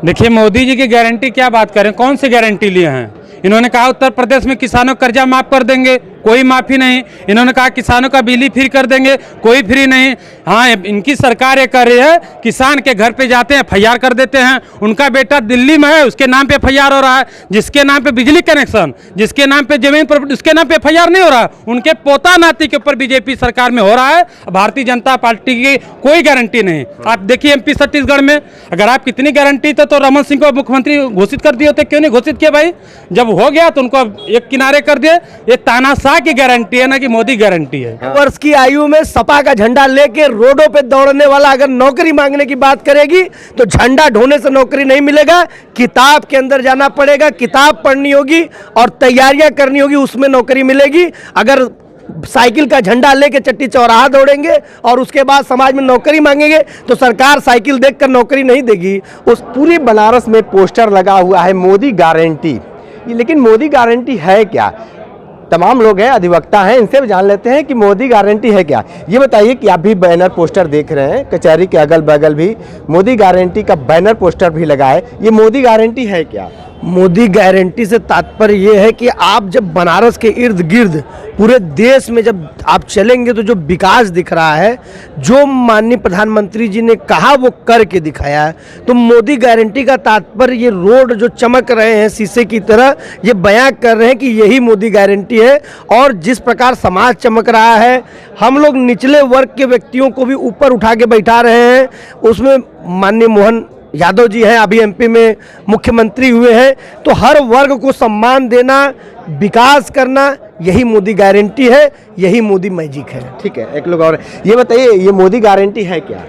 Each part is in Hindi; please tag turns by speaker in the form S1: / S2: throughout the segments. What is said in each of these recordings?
S1: देखिए, मोदी जी की गारंटी क्या बात करें, कौन सी गारंटी लिए हैं। इन्होंने कहा उत्तर प्रदेश में किसानों का कर्जा माफ कर देंगे, कोई माफी नहीं। इन्होंने कहा किसानों का बिजली फ्री कर देंगे, कोई फ्री नहीं। हाँ, इनकी सरकार ये कर रही है, किसान के घर पे जाते हैं, एफआईआर कर देते हैं। उनका बेटा दिल्ली में है, उसके नाम पे एफआईआर हो रहा है। जिसके नाम पे बिजली कनेक्शन, जिसके नाम पे जमीन पर, उसके नाम पे एफआईआर नहीं हो रहा। उनके पोता नाती के ऊपर बीजेपी सरकार में हो रहा है। भारतीय जनता पार्टी की कोई गारंटी नहीं। आप देखिए एमपी छत्तीसगढ़ में, अगर आप कितनी गारंटी तो रमन सिंह को मुख्यमंत्री घोषित कर दिए होते, क्यों नहीं घोषित किया भाई। जब हो गया तो उनको एक किनारे कर दिए। ये तानाशाह की गारंटी है ना कि मोदी गारंटी है।
S2: वर्ष की आयु में सपा का झंडा लेके रोडों पे दौड़ने वाला अगर नौकरी मांगने की बात करेगी तो झंडा ढोने से नौकरी नहीं मिलेगा। किताब के अंदर जाना पड़ेगा, किताब पढ़नी होगी और तैयारियां करनी होगी, उसमें नौकरी मिलेगी। अगर साइकिल का झंडा लेके चट्टी चौराहा दौड़ेंगे और उसके बाद समाज में नौकरी मांगेंगे तो सरकार साइकिल देखकर नौकरी नहीं देगी।
S3: उस पूरे बनारस में पोस्टर लगा हुआ है मोदी गारंटी। लेकिन मोदी गारंटी है क्या? तमाम लोग हैं, अधिवक्ता हैं, इनसे भी जान लेते हैं कि मोदी गारंटी है क्या। ये बताइए कि आप भी बैनर पोस्टर देख रहे हैं, कचहरी के अगल बगल भी मोदी गारंटी का बैनर पोस्टर भी लगा है। ये मोदी गारंटी है क्या?
S2: मोदी गारंटी से तात्पर्य यह है कि आप जब बनारस के इर्द गिर्द पूरे देश में जब आप चलेंगे तो जो विकास दिख रहा है, जो माननीय प्रधानमंत्री जी ने कहा वो करके दिखाया है। तो मोदी गारंटी का तात्पर्य ये रोड जो चमक रहे हैं शीशे की तरह, ये बयां कर रहे हैं कि यही मोदी गारंटी है। और जिस प्रकार समाज चमक रहा है, हम लोग निचले वर्ग के व्यक्तियों को भी ऊपर उठा के बैठा रहे हैं। उसमें माननीय मोहन यादव जी हैं, अभी एमपी में मुख्यमंत्री हुए हैं। तो हर वर्ग को सम्मान देना, विकास करना, यही मोदी गारंटी है, यही मोदी मैजिक है।
S3: ठीक है, एक लोग और ये बताइए, ये मोदी गारंटी है क्या?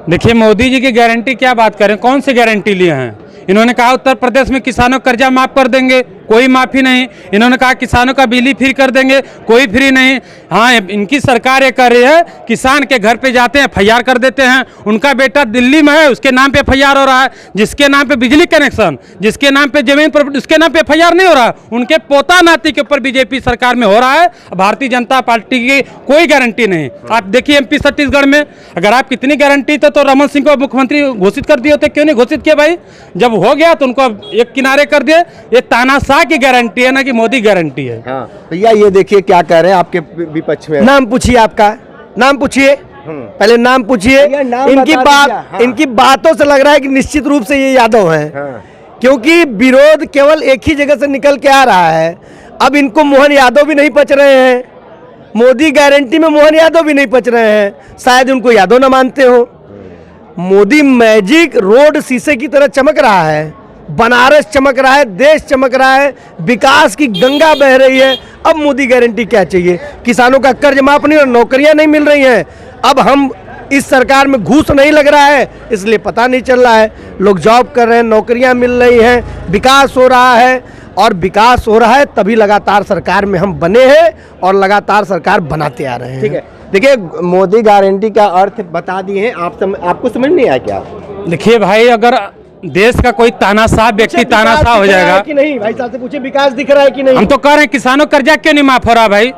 S1: देखिए, मोदी जी की गारंटी क्या बात करें, कौन सी गारंटी लिए हैं। इन्होंने कहा उत्तर प्रदेश में किसानों का कर्जा माफ कर देंगे, कोई माफी नहीं। इन्होंने कहा किसानों का बिजली फ्री कर देंगे, कोई फ्री नहीं। हाँ, इनकी सरकार ये कर रही है, किसान के घर पे जाते हैं, एफआईआर कर देते हैं। उनका बेटा दिल्ली में है, उसके नाम पे एफआईआर हो रहा है। जिसके नाम पे बिजली कनेक्शन, जिसके नाम पे जमीन पर, उसके नाम पे एफआईआर नहीं हो रहा। उनके पोता नाती के ऊपर बीजेपी सरकार में हो रहा है। भारतीय जनता पार्टी की कोई गारंटी नहीं। आप देखिए एमपी छत्तीसगढ़ में, अगर आप कितनी गारंटी तो रमन सिंह को मुख्यमंत्री घोषित कर दिए होते, क्यों नहीं घोषित किया भाई। जब हो गया तो उनको एक किनारे कर दिए। ये तानाशाह की गारंटी है ना कि मोदी गारंटी है।
S3: हाँ भैया, ये देखिए क्या कह रहे हैं आपके विपक्ष में।
S2: नाम पूछिए, आपका नाम पूछिए, पहले नाम पूछिए। इनकी बातों से लग रहा है कि निश्चित रूप से ये यादव हैं। क्योंकि विरोध केवल एक ही जगह से निकल के आ रहा है। अब इनको मोहन यादव भी नहीं पच रहे हैं, मोदी गारंटी में मोहन यादव भी नहीं पच रहे हैं। शायद उनको यादव ना मानते हो। मोदी मैजिक रोड शीशे की तरह चमक रहा है, बनारस चमक रहा है, देश चमक रहा है, विकास की गंगा बह रही है। अब मोदी गारंटी क्या चाहिए? किसानों का कर्ज माफ नहीं और नौकरियां नहीं मिल रही हैं। अब हम इस सरकार में घूस नहीं लग रहा है, इसलिए पता नहीं चल रहा है। लोग जॉब कर रहे हैं, नौकरियां मिल रही हैं, विकास हो रहा है। और विकास हो रहा है तभी लगातार सरकार में हम बने हैं और लगातार सरकार बनाते आ रहे हैं।
S3: ठीक है, देखिए मोदी गारंटी का अर्थ बता दिए हैं आप, आपको समझ नहीं आया क्या?
S1: देखिए भाई, अगर देश का कोई तानाशाह व्यक्ति तानाशाह हो जाएगा
S2: कि नहीं, भाई साहब से पूछे विकास दिख रहा है कि नहीं।
S1: हम तो कह रहे हैं किसानों का कर्जा क्यों नहीं माफ हो रहा भाई।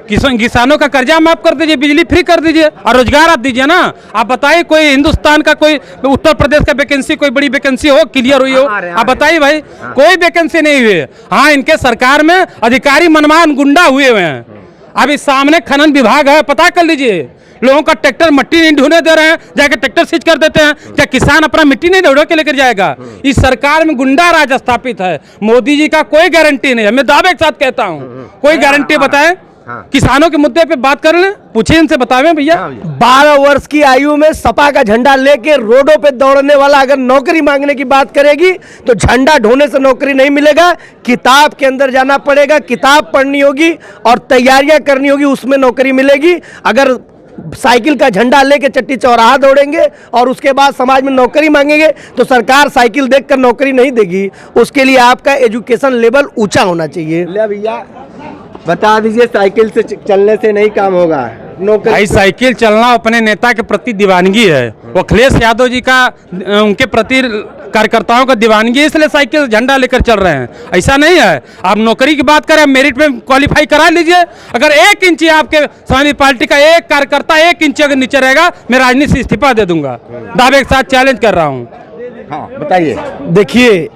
S1: किसानों का कर्जा माफ कर दीजिए, बिजली फ्री कर दीजिए और रोजगार आप दीजिए ना। आप बताइए कोई हिंदुस्तान का कोई उत्तर प्रदेश का वैकेंसी, कोई बड़ी वैकेंसी हो, क्लियर हुई हो, आप बताइए भाई। कोई वैकेंसी नहीं हुई। हाँ, इनके सरकार में अधिकारी मनमान गुंडा हुए हैं। अभी सामने खनन विभाग है, पता कर लीजिए। लोगों का ट्रैक्टर मिट्टी नहीं ढूंढने दे रहे हैं, जाके ट्रैक्टर सीज कर देते हैं। क्या किसान अपना मिट्टी नहीं ढूंढ के लेकर जाएगा? इस सरकार में गुंडा राज स्थापित है। मोदी जी का कोई गारंटी नहीं है, मैं दावे के साथ कहता हूँ। कोई गारंटी बताए? किसानों के मुद्दे पे बात कर लें, पूछिए इनसे, बतावे भैया।
S2: 12 वर्ष की आयु में सपा का झंडा लेके रोडों पे दौड़ने वाला अगर नौकरी मांगने की बात करेगी तो झंडा ढोने से नौकरी नहीं मिलेगा। किताब के अंदर जाना पड़ेगा, किताब पढ़नी होगी और तैयारियां करनी होगी, उसमें नौकरी मिलेगी। अगर साइकिल का झंडा लेके चट्टी चौराहा दौड़ेंगे और उसके बाद समाज में नौकरी मांगेंगे तो सरकार साइकिल देखकर नौकरी नहीं देगी। उसके लिए आपका एजुकेशन लेवल ऊंचा होना चाहिए।
S3: ले भैया बता दीजिए, साइकिल से चलने से नहीं काम होगा।
S1: भाई साइकिल चलना अपने नेता के प्रति दीवानगी है। वो अखिलेश यादव जी का उनके प्रति कार्यकर्ताओं का दीवानगी, इसलिए साइकिल झंडा लेकर चल रहे हैं। ऐसा नहीं है। आप नौकरी की बात करें, मेरिट में क्वालिफाई करा लीजिए। अगर 1 इंच आपके समाजवादी पार्टी का एक कार्यकर्ता 1 इंच अगर नीचे रहेगा, मैं राजनीति से इस्तीफा दे दूंगा। दावे के साथ चैलेंज कर रहा हूँ।
S3: हाँ बताइए।
S2: देखिए,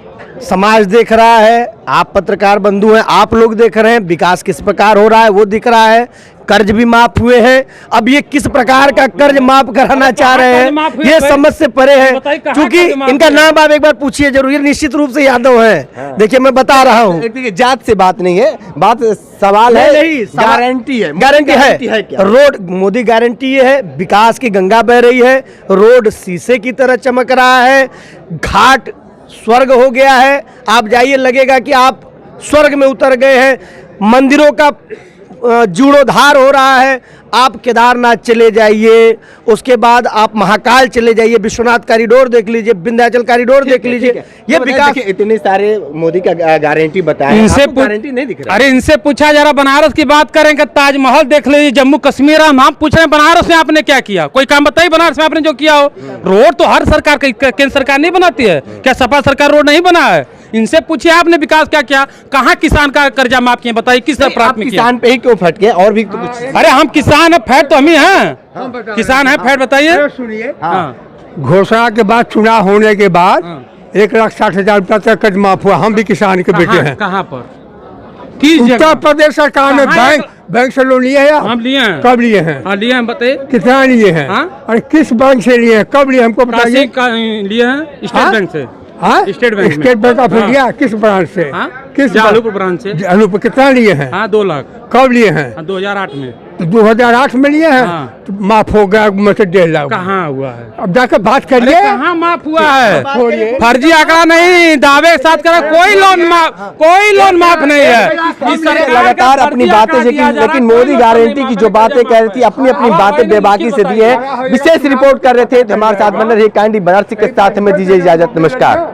S2: समाज देख रहा है, आप पत्रकार बंधु हैं, आप लोग देख रहे हैं विकास किस प्रकार हो रहा है वो दिख रहा है। कर्ज भी माफ हुए हैं। अब ये किस प्रकार का कर्ज माफ कराना चाह रहे हैं ये समझ से परे है, क्योंकि इनका नाम आप एक बार पूछिए जरूर, ये निश्चित रूप से यादव हैं। देखिए मैं बता रहा हूँ,
S3: देखिए जात से बात नहीं है, बात सवाल है,
S2: नहीं
S3: गारंटी है,
S2: गारंटी है
S3: क्या?
S2: रोड मोदी गारंटी ये है, विकास की गंगा बह रही है, रोड शीशे की तरह चमक रहा है, घाट स्वर्ग हो गया है। आप जाइए लगेगा कि आप स्वर्ग में उतर गए हैं। मंदिरों का जीर्णोद्धार हो रहा है। आप केदारनाथ चले जाइए, उसके बाद आप महाकाल चले जाइए, विश्वनाथ कॉरिडोर देख लीजिए, विंध्याचल कॉरिडोर देख लीजिए। ये विकास
S3: इतने सारे मोदी का गारंटी बताया,
S1: इनसे
S3: गारंटी नहीं दिख रहा।
S1: अरे इनसे पूछा जरा, बनारस की बात करेंगे, ताजमहल देख लीजिए, जम्मू कश्मीर। हम पूछ रहे हैं बनारस में आपने क्या किया? कोई काम बताइए बनारस में आपने जो किया हो। रोड तो हर सरकार, केंद्र सरकार नहीं बनाती है क्या? सपा सरकार रोड नहीं बना है? इनसे पूछिए आपने विकास क्या किया, कहाँ किसान का कर्जा माफ किया, बताइए किस अपराध में किया?
S3: किसान पे ही क्यों फटके, और भी तो कुछ?
S1: अरे हम किसान है, फैट तो हम ही हैं। किसान है, फैट बताइए।
S4: सुनिए,
S1: हाँ
S4: घोषणा के बाद, चुनाव होने के बाद 1,60,000 रुपया तक कर्ज माफ हुआ। हम भी किसान के बेटे हैं।
S1: कहाँ पर? किस
S4: उत्तर
S1: जगह?
S4: प्रदेश सरकार ने
S1: कहाँ है?
S4: बैंक से लोन लिया है या
S1: हम लिए हैं।
S4: कब लिए हैं?
S1: हाँ लिए हैं, बताइए।
S4: कितना लिए हैं?
S1: हाँ?
S4: अरे किस बैंक से लिए हैं, कब लिए, हमको
S1: काशी
S4: बताइए।
S1: का लिए हैं, स्टेट
S4: हाँ?
S1: बैंक से।
S4: हाँ?
S1: स्टेट बैंक में।
S4: स्टेट बैंक ऑफ
S1: हाँ।
S4: इंडिया किस ब्रांच से?
S1: हाँ?
S4: किस
S1: जालूपुर ब्रांच से।
S4: जालूपुर कितना लिए हैं?
S1: हाँ 2 लाख।
S4: कब लिए हैं?
S1: 2008 में।
S4: तो 2008 में लिए हैं।
S1: हाँ।
S4: तो माफ हो गया मतलब 1.5 लाख।
S1: कहाँ हुआ है?
S4: अब जाकर बात
S1: अरे
S4: करिए।
S1: कहाँ माफ हुआ है?
S4: छोड़िए।
S1: फर्जी आंकड़ा नहीं, दावे के साथ करा, कोई लोन माफ नहीं है। इस सरकार का
S3: लगातार अपनी
S1: फर्जी
S3: बातें,
S1: आंकड़ा दिया जा रहा
S3: लेकिन
S1: है,
S3: मोदी
S1: कोई
S3: गारंटी
S1: लोन
S3: की
S1: माफ
S3: जो
S1: नहीं,
S3: बातें कह रही थी, अपनी अपनी बातें बेबाकी से दी है। विशेष रिपोर्ट कर रहे थे, हमारे साथ बने रहे काइंडली बनारसी के साथ, हमें दीजिए इजाजत, नमस्कार।